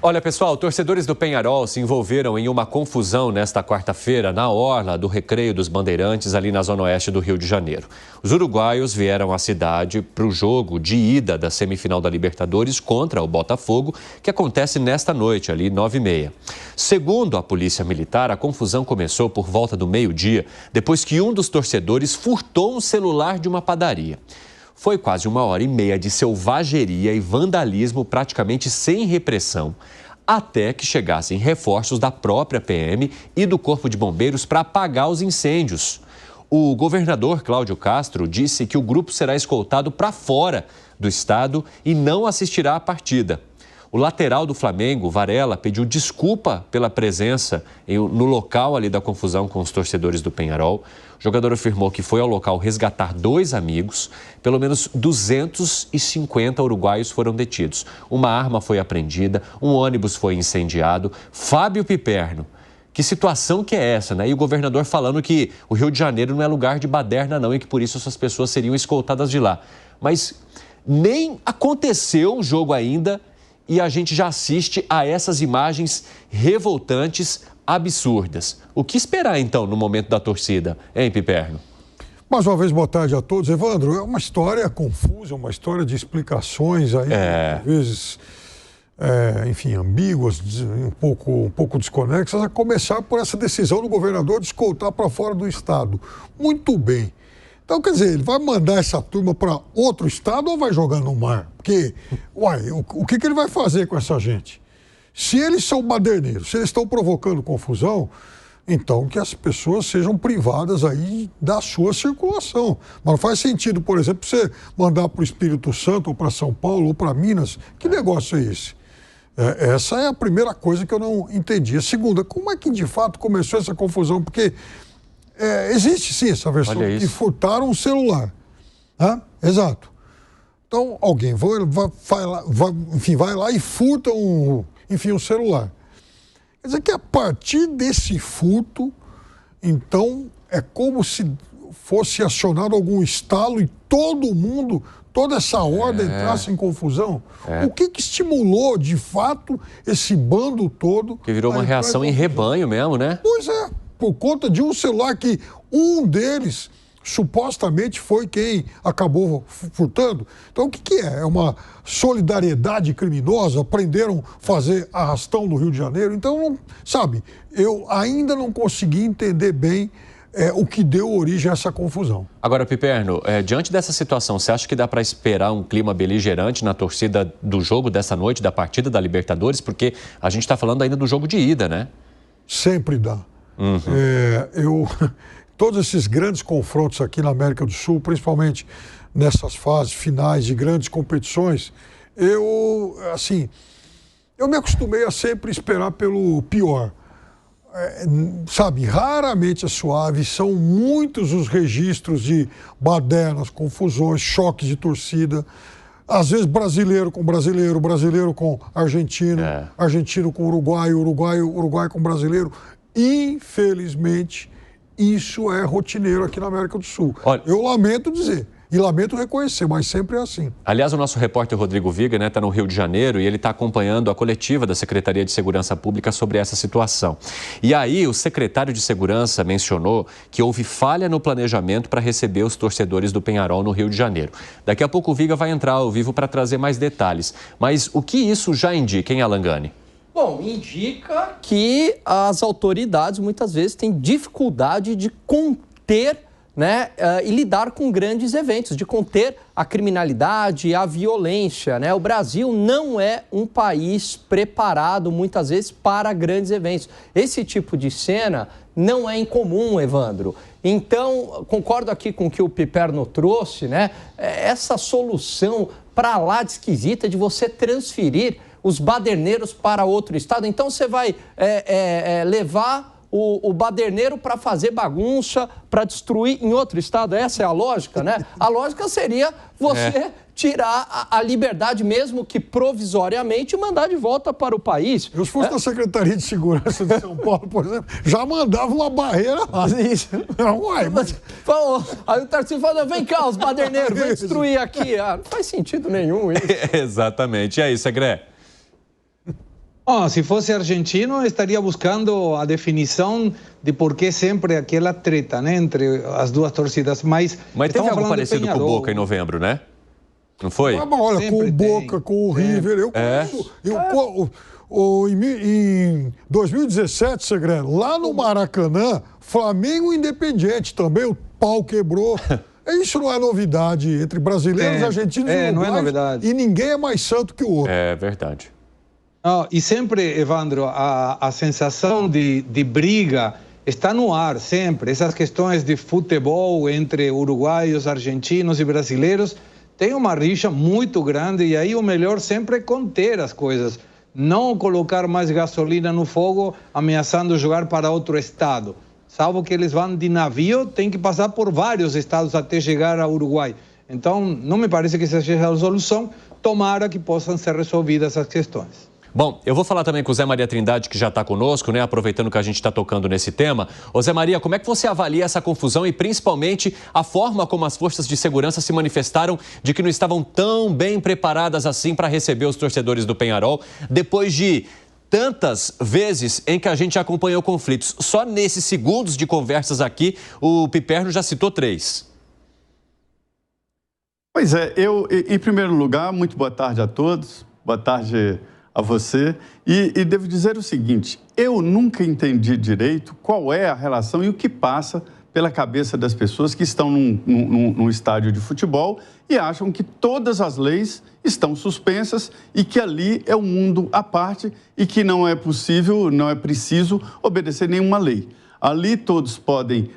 Olha, pessoal, torcedores do Peñarol se envolveram em uma confusão nesta quarta-feira na orla do Recreio dos Bandeirantes, ali na zona oeste do Rio de Janeiro. Os uruguaios vieram à cidade para o jogo de ida da semifinal da Libertadores contra o Botafogo, que acontece nesta noite, ali 9h30. Segundo a Polícia Militar, a confusão começou por volta do meio-dia, depois que um dos torcedores furtou um celular de uma padaria. Foi quase 1h30 de selvageria e vandalismo praticamente sem repressão, até que chegassem reforços da própria PM e do Corpo de Bombeiros para apagar os incêndios. O governador Cláudio Castro disse que o grupo será escoltado para fora do estado e não assistirá à partida. O lateral do Flamengo, Varela, pediu desculpa pela presença no local ali da confusão com os torcedores do Peñarol. O jogador afirmou que foi ao local resgatar 2 amigos. Pelo menos 250 uruguaios foram detidos. Uma arma foi apreendida, um ônibus foi incendiado. Fábio Piperno, que situação que é essa, né? E o governador falando que o Rio de Janeiro não é lugar de baderna não e que por isso essas pessoas seriam escoltadas de lá. Mas nem aconteceu o jogo ainda e a gente já assiste a essas imagens revoltantes, absurdas. O que esperar, então, no momento da torcida, hein, Piperno? Mais uma vez, boa tarde a todos. Evandro, é uma história confusa, uma história de explicações aí, às vezes, enfim, ambíguas, um pouco desconexas, a começar por essa decisão do governador de escoltar para fora do estado. Muito bem. Então, quer dizer, ele vai mandar essa turma para outro estado ou vai jogar no mar? Porque, o que ele vai fazer com essa gente? Se eles são baderneiros, se eles estão provocando confusão, então que as pessoas sejam privadas aí da sua circulação. Mas não faz sentido, por exemplo, você mandar para o Espírito Santo, ou para São Paulo, ou para Minas. Que negócio é esse? Essa é a primeira coisa que eu não entendi. A segunda, como é que de fato começou essa confusão? Porque existe sim essa versão que furtaram um celular. Exato. Então alguém vai lá e furta um celular. Quer dizer que a partir desse furto, então é como se fosse acionado algum estalo e todo mundo, toda essa ordem entrasse em confusão. O que estimulou, de fato, esse bando todo? Que virou uma reação em rebanho mesmo, né? Pois é, por conta de um celular que um deles supostamente foi quem acabou furtando. Então, o que é? É uma solidariedade criminosa? Aprenderam a fazer arrastão no Rio de Janeiro? Então, sabe, eu ainda não consegui entender bem o que deu origem a essa confusão. Agora, Piperno, diante dessa situação, você acha que dá para esperar um clima beligerante na torcida do jogo dessa noite, da partida da Libertadores? Porque a gente está falando ainda do jogo de ida, né? Sempre dá. Todos esses grandes confrontos aqui na América do Sul, principalmente nessas fases finais de grandes competições, eu me acostumei a sempre esperar pelo pior. Sabe, raramente é suave, são muitos os registros de badernas, confusões, choques de torcida. Às vezes brasileiro com brasileiro, brasileiro com argentino, argentino com uruguaio, uruguaio com brasileiro. Infelizmente, isso é rotineiro aqui na América do Sul. Olha, eu lamento dizer e lamento reconhecer, mas sempre é assim. Aliás, o nosso repórter Rodrigo Viga está no Rio de Janeiro e ele está acompanhando a coletiva da Secretaria de Segurança Pública sobre essa situação. E aí o secretário de Segurança mencionou que houve falha no planejamento para receber os torcedores do Peñarol no Rio de Janeiro. Daqui a pouco o Viga vai entrar ao vivo para trazer mais detalhes. Mas o que isso já indica, hein, Alangani? Bom, indica que as autoridades muitas vezes têm dificuldade de conter, né, e lidar com grandes eventos, de conter a criminalidade, a violência, né? O Brasil não é um país preparado muitas vezes para grandes eventos. Esse tipo de cena não é incomum, Evandro. Então, concordo aqui com o que o Piperno trouxe, né? Essa solução para lá de esquisita de você transferir os baderneiros para outro estado. Então, você vai levar o baderneiro para fazer bagunça, para destruir em outro estado. Essa é a lógica, né? A lógica seria você tirar a liberdade, mesmo que provisoriamente, e mandar de volta para o país. Eu, se fosse da Secretaria de Segurança de São Paulo, por exemplo, já mandava uma barreira lá. Isso. Aí o Tarcísio fala, vem cá, os baderneiros, vem destruir aqui. Não faz sentido nenhum isso. Exatamente. E aí, Segré? Se fosse argentino, estaria buscando a definição de por que sempre aquela treta, né, entre as duas torcidas. Mas teve algo parecido com o Boca em novembro, né? Não foi? Olha, sempre com o Boca, com o River. Em 2017, Segredo, lá no Maracanã, Flamengo e Independiente também, o pau quebrou. Isso não é novidade entre brasileiros, argentinos e uruguaios. Não é novidade. E ninguém é mais santo que o outro. É verdade. E sempre, Evandro, a sensação de briga está no ar, sempre. Essas questões de futebol entre uruguaios, argentinos e brasileiros tem uma rixa muito grande e aí o melhor sempre é conter as coisas. Não colocar mais gasolina no fogo ameaçando jogar para outro estado. Salvo que eles vão de navio, tem que passar por vários estados até chegar ao Uruguai. Então, não me parece que essa seja a solução. Tomara que possam ser resolvidas essas questões. Bom, eu vou falar também com o Zé Maria Trindade, que já está conosco, né? Aproveitando que a gente está tocando nesse tema. Ô Zé Maria, como é que você avalia essa confusão e principalmente a forma como as forças de segurança se manifestaram de que não estavam tão bem preparadas assim para receber os torcedores do Peñarol, depois de tantas vezes em que a gente acompanhou conflitos? Só nesses segundos de conversas aqui, o Piperno já citou 3. Pois é, em primeiro lugar, muito boa tarde a todos. Boa tarde a você. E devo dizer o seguinte, eu nunca entendi direito qual é a relação e o que passa pela cabeça das pessoas que estão num estádio de futebol e acham que todas as leis estão suspensas e que ali é um mundo à parte e que não é possível, não é preciso obedecer nenhuma lei. Ali todos podem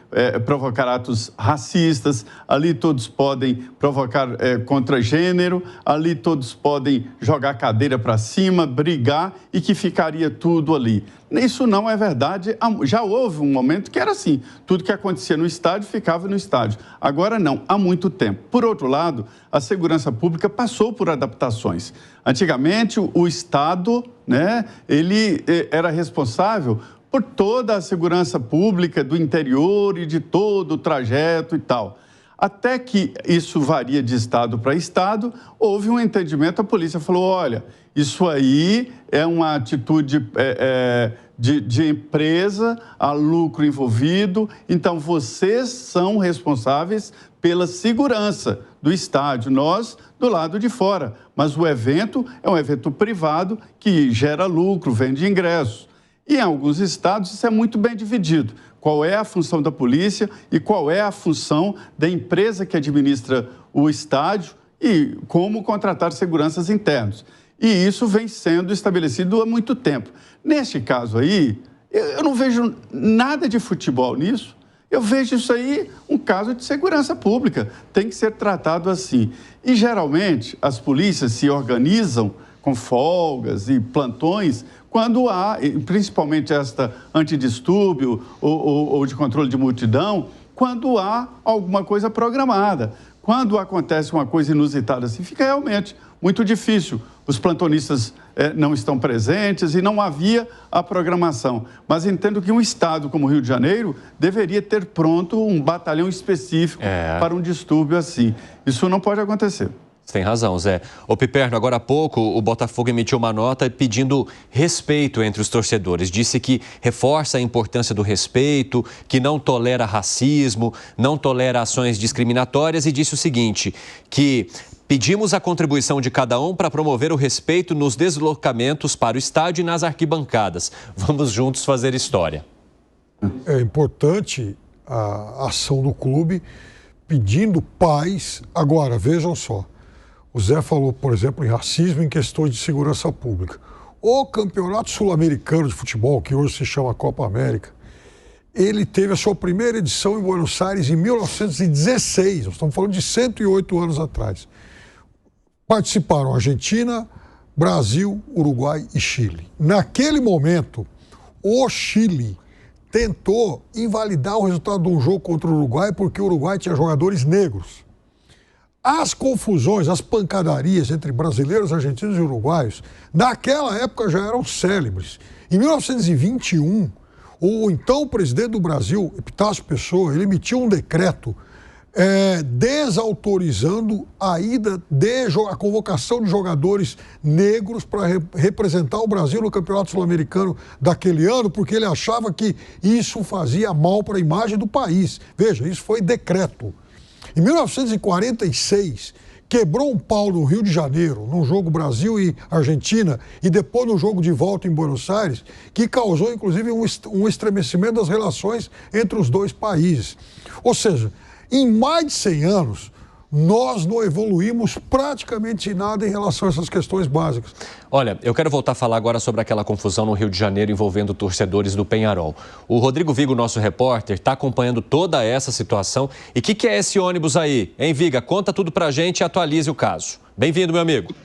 provocar atos racistas, ali todos podem provocar contra gênero, ali todos podem jogar cadeira para cima, brigar e que ficaria tudo ali. Isso não é verdade. Já houve um momento que era assim, tudo que acontecia no estádio ficava no estádio. Agora não, há muito tempo. Por outro lado, a segurança pública passou por adaptações. Antigamente, o Estado, né, ele era responsável por toda a segurança pública do interior e de todo o trajeto e tal. Até que isso varia de estado para estado, houve um entendimento, a polícia falou, olha, isso aí é uma atitude de empresa, há lucro envolvido, então vocês são responsáveis pela segurança do estádio, nós do lado de fora. Mas o evento é um evento privado que gera lucro, vende ingressos. E em alguns estados isso é muito bem dividido. Qual é a função da polícia e qual é a função da empresa que administra o estádio e como contratar seguranças internos. E isso vem sendo estabelecido há muito tempo. Neste caso aí, eu não vejo nada de futebol nisso. Eu vejo isso aí um caso de segurança pública. Tem que ser tratado assim. E geralmente as polícias se organizam com folgas e plantões quando há, principalmente esta antidistúrbio ou de controle de multidão, quando há alguma coisa programada. Quando acontece uma coisa inusitada assim, fica realmente muito difícil. Os plantonistas não estão presentes e não havia a programação. Mas entendo que um estado como o Rio de Janeiro deveria ter pronto um batalhão específico para um distúrbio assim. Isso não pode acontecer. Você tem razão, Zé. Ô Piperno, agora há pouco o Botafogo emitiu uma nota pedindo respeito entre os torcedores. Disse que reforça a importância do respeito, que não tolera racismo, não tolera ações discriminatórias e disse o seguinte, que pedimos a contribuição de cada um para promover o respeito nos deslocamentos para o estádio e nas arquibancadas. Vamos juntos fazer história. É importante a ação do clube pedindo paz. Agora, vejam só. O Zé falou, por exemplo, em racismo em questões de segurança pública. O Campeonato Sul-Americano de Futebol, que hoje se chama Copa América, ele teve a sua primeira edição em Buenos Aires em 1916. Nós estamos falando de 108 anos atrás. Participaram Argentina, Brasil, Uruguai e Chile. Naquele momento, o Chile tentou invalidar o resultado de um jogo contra o Uruguai porque o Uruguai tinha jogadores negros. As confusões, as pancadarias entre brasileiros, argentinos e uruguaios, naquela época já eram célebres. Em 1921, o então presidente do Brasil, Epitácio Pessoa, ele emitiu um decreto desautorizando a convocação de jogadores negros para representar o Brasil no Campeonato Sul-Americano daquele ano, porque ele achava que isso fazia mal para a imagem do país. Veja, isso foi decreto. Em 1946, quebrou um pau no Rio de Janeiro, num jogo Brasil e Argentina, e depois no jogo de volta em Buenos Aires, que causou, inclusive, um estremecimento das relações entre os dois países. Ou seja, em mais de 100 anos, nós não evoluímos praticamente nada em relação a essas questões básicas. Olha, eu quero voltar a falar agora sobre aquela confusão no Rio de Janeiro envolvendo torcedores do Peñarol. O Rodrigo Vigo, nosso repórter, está acompanhando toda essa situação. E o que é esse ônibus aí? Hein, Viga? Conta tudo pra gente e atualize o caso. Bem-vindo, meu amigo.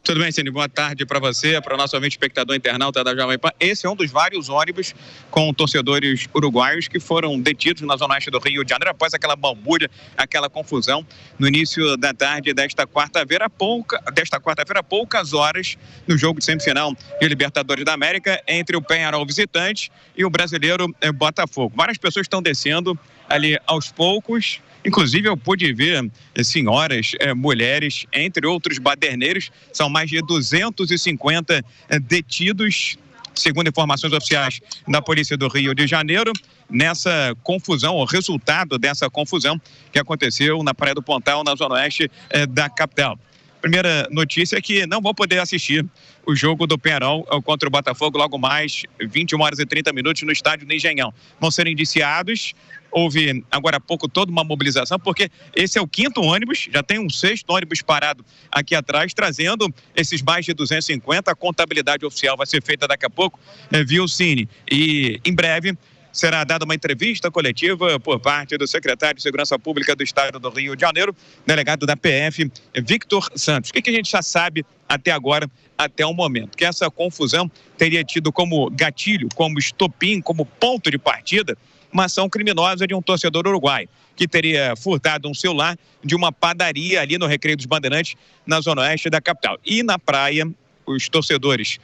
Tudo bem, Cine? Boa tarde para você, para o nosso ouvinte espectador internauta da Jovem Pan. Esse é um dos vários ônibus com torcedores uruguaios que foram detidos na zona oeste do Rio de Janeiro após aquela balbúrdia, aquela confusão no início da tarde desta quarta-feira, poucas horas no jogo de semifinal de Libertadores da América entre o Peñarol visitante e o brasileiro Botafogo. Várias pessoas estão descendo ali aos poucos. Inclusive, eu pude ver senhoras, mulheres, entre outros baderneiros. São mais de 250 detidos, segundo informações oficiais da Polícia do Rio de Janeiro, nessa confusão, o resultado dessa confusão que aconteceu na Praia do Pontal, na zona oeste da capital. Primeira notícia é que não vão poder assistir o jogo do Peñarol contra o Botafogo logo mais 21 horas e 30 minutos no estádio do Engenhão. Vão ser indiciados. Houve, agora há pouco, toda uma mobilização, porque esse é o 5º ônibus, já tem um 6º ônibus parado aqui atrás, trazendo esses mais de 250. A contabilidade oficial vai ser feita daqui a pouco, viu, Cine? E, em breve, será dada uma entrevista coletiva por parte do secretário de Segurança Pública do Estado do Rio de Janeiro, delegado da PF, Victor Santos. O que a gente já sabe até agora, até o momento? Que essa confusão teria tido como gatilho, como estopim, como ponto de partida, uma ação criminosa de um torcedor uruguaio, que teria furtado um celular de uma padaria ali no Recreio dos Bandeirantes, na zona oeste da capital. E na praia, os torcedores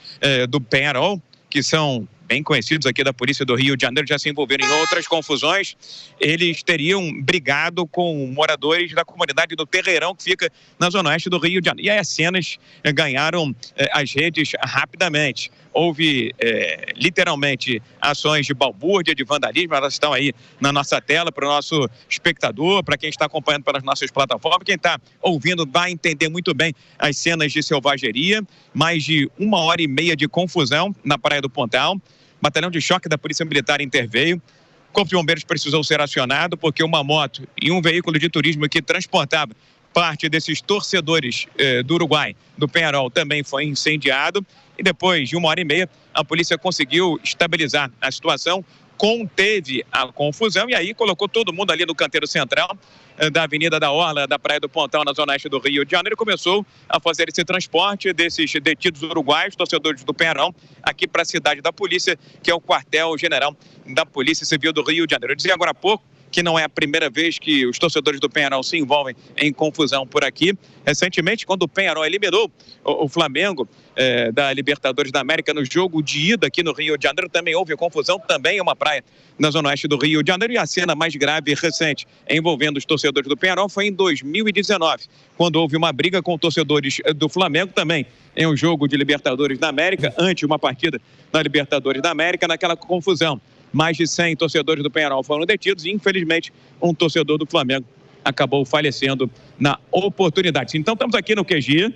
do Peñarol, que são bem conhecidos aqui da Polícia do Rio de Janeiro, já se envolveram em outras confusões, eles teriam brigado com moradores da comunidade do Terreirão, que fica na zona oeste do Rio de Janeiro. E aí as cenas ganharam as redes rapidamente. Houve, literalmente, ações de balbúrdia, de vandalismo. Elas estão aí na nossa tela para o nosso espectador, para quem está acompanhando pelas nossas plataformas. Quem está ouvindo vai entender muito bem as cenas de selvageria. Mais de 1h30 de confusão na Praia do Pontal. Batalhão de choque da Polícia Militar interveio. O Corpo de Bombeiros precisou ser acionado porque uma moto e um veículo de turismo que transportava parte desses torcedores do Uruguai, do Peñarol, também foi incendiado. E depois de 1h30, a polícia conseguiu estabilizar a situação, conteve a confusão e aí colocou todo mundo ali no canteiro central da Avenida da Orla, da Praia do Pontal, na zona oeste do Rio de Janeiro, e começou a fazer esse transporte desses detidos uruguaios, torcedores do Peñarol, aqui para a cidade da polícia, que é o quartel-general da Polícia Civil do Rio de Janeiro. Eu dizia agora há pouco que não é a primeira vez que os torcedores do Peñarol se envolvem em confusão por aqui. Recentemente, quando o Peñarol eliminou o Flamengo da Libertadores da América no jogo de ida aqui no Rio de Janeiro, também houve confusão, também é uma praia na zona oeste do Rio de Janeiro. E a cena mais grave e recente envolvendo os torcedores do Peñarol foi em 2019, quando houve uma briga com torcedores do Flamengo, também em um jogo de Libertadores da América, antes de uma partida na Libertadores da América, naquela confusão. Mais de 100 torcedores do Peñarol foram detidos e, infelizmente, um torcedor do Flamengo acabou falecendo na oportunidade. Então, estamos aqui no QG,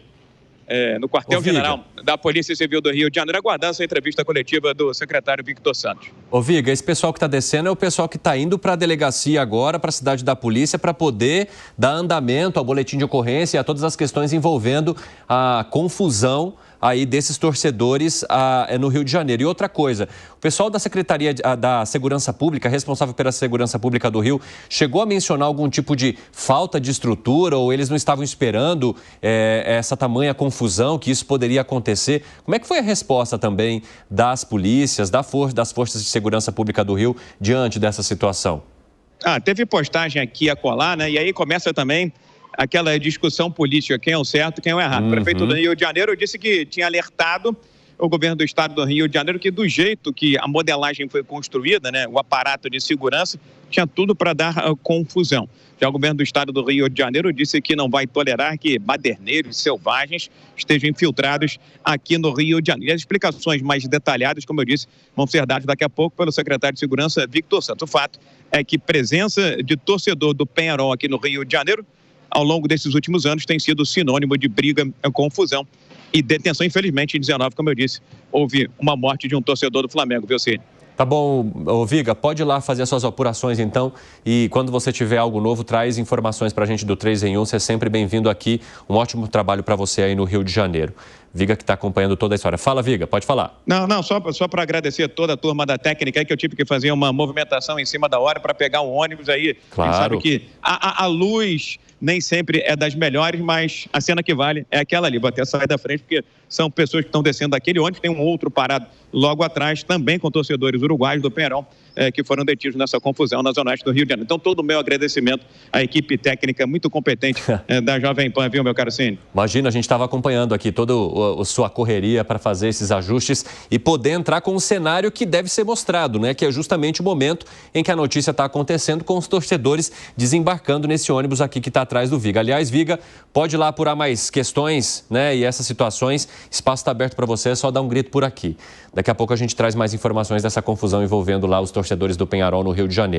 no quartel-general da Polícia Civil do Rio de Janeiro, aguardando essa entrevista coletiva do secretário Victor Santos. Ô Viga, esse pessoal que está descendo é o pessoal que está indo para a delegacia agora, para a cidade da polícia, para poder dar andamento ao boletim de ocorrência e a todas as questões envolvendo a confusão aí desses torcedores no Rio de Janeiro. E outra coisa, o pessoal da Secretaria da Segurança Pública, responsável pela Segurança Pública do Rio, chegou a mencionar algum tipo de falta de estrutura ou eles não estavam esperando essa tamanha confusão, que isso poderia acontecer? Como é que foi a resposta também das polícias, das Forças de Segurança Pública do Rio diante dessa situação? Teve postagem aqui a colar, né? E aí começa também aquela discussão política, quem é o certo, quem é o errado. O prefeito do Rio de Janeiro disse que tinha alertado o governo do estado do Rio de Janeiro, que do jeito que a modelagem foi construída, né, o aparato de segurança, tinha tudo para dar confusão. Já o governo do estado do Rio de Janeiro disse que não vai tolerar que baderneiros selvagens estejam infiltrados aqui no Rio de Janeiro. E as explicações mais detalhadas, como eu disse, vão ser dadas daqui a pouco pelo secretário de Segurança, Victor Santos. O fato é que presença de torcedor do Peñarol aqui no Rio de Janeiro, ao longo desses últimos anos, tem sido sinônimo de briga, confusão e detenção. Infelizmente, em 19, como eu disse, houve uma morte de um torcedor do Flamengo, viu, Cine? Tá bom, Viga, pode ir lá fazer as suas apurações então, e quando você tiver algo novo, traz informações pra gente do 3 em 1, você é sempre bem-vindo aqui, um ótimo trabalho para você aí no Rio de Janeiro. Viga que está acompanhando toda a história. Fala, Viga, pode falar. Não, só para agradecer a toda a turma da técnica aí, que eu tive que fazer uma movimentação em cima da hora para pegar um ônibus aí. Claro. A gente sabe que a luz nem sempre é das melhores, mas a cena que vale é aquela ali. Vou até sair da frente, porque são pessoas que estão descendo daquele ônibus, tem um outro parado logo atrás, também com torcedores uruguaios do Peñarol, que foram detidos nessa confusão na Zona Oeste do Rio de Janeiro. Então, todo o meu agradecimento à equipe técnica muito competente da Jovem Pan, viu, meu caro Cine? Imagina, a gente estava acompanhando aqui toda a sua correria para fazer esses ajustes e poder entrar com um cenário que deve ser mostrado, né? Que é justamente o momento em que a notícia está acontecendo, com os torcedores desembarcando nesse ônibus aqui que está atrás do Viga. Aliás, Viga, pode ir lá apurar mais questões, né? E essas situações, espaço está aberto para você, é só dar um grito por aqui. Daqui a pouco a gente traz mais informações dessa confusão envolvendo lá os torcedores do Peñarol no Rio de Janeiro.